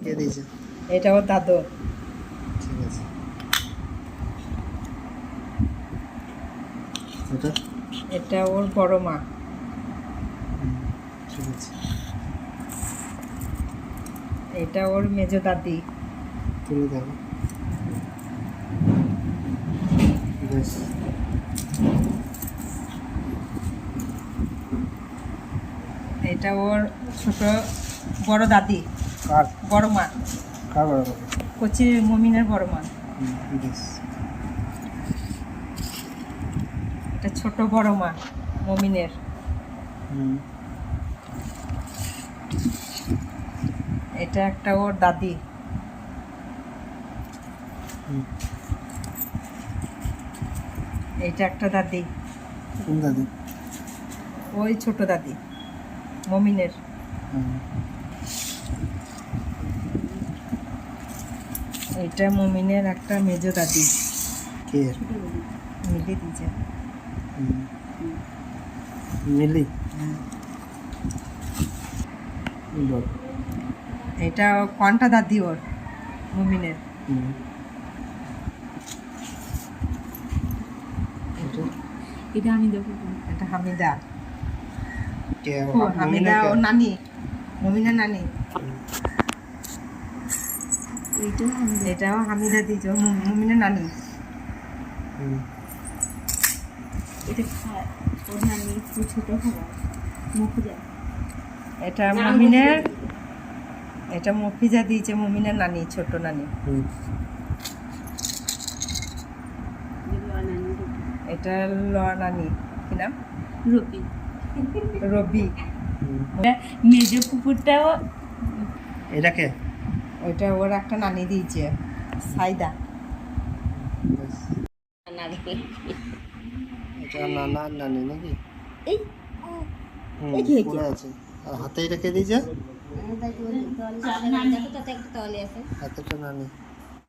কে দিয়েছে? এটা ওর দাদু। ঠিক আছে। এটা এটা ওর বড় মা। ঠিক আছে। এটা ওর মেজো দাদি। তুলে দেখো। বেশ। এটা ওর ছোট বড় দাদি, কার বড় মা, কার বড় কথা? কচির মমিনের বড় মা। বেশ। এটা ছোট বড় মা মমিনের। এটা একটা ওর দাদি। এটা একটা দাদি। কোন দাদি? ওই ছোট দাদি মমিনের। এটা মমিনের একটা মেজো দাদি। কে? মিলি দিছে। মিলি? বল। এটা কোনটা দাদি ওর মমিনের। এটা আমি দেখো। এটা হামিদা। কে? হামিদা ওর নানি, মমিনের নানি। এইটাও আমি দেখো। এটাও হামিদা দিয়েছে ওর মমিনের নানি। এটা খায় ওর নানি একটু ছোট খাবার মুখে যায়। এটা মমিনের, এটা মফিজা দিয়েছে মমিনের নানি, ছোট নানি। এটা লড়া নানি, কি নাম? রবি। রবি। মেজো কুকুরটাও এটা কে? ওইটা ওর একটা নানি দিয়েছে, সাইদা। এটা নানা নানি নাকি? এই পড়ে আছে। আর হাতে এটা কে দিয়েছে? তাতে একটা তলে আছে। হাতেটা নানি।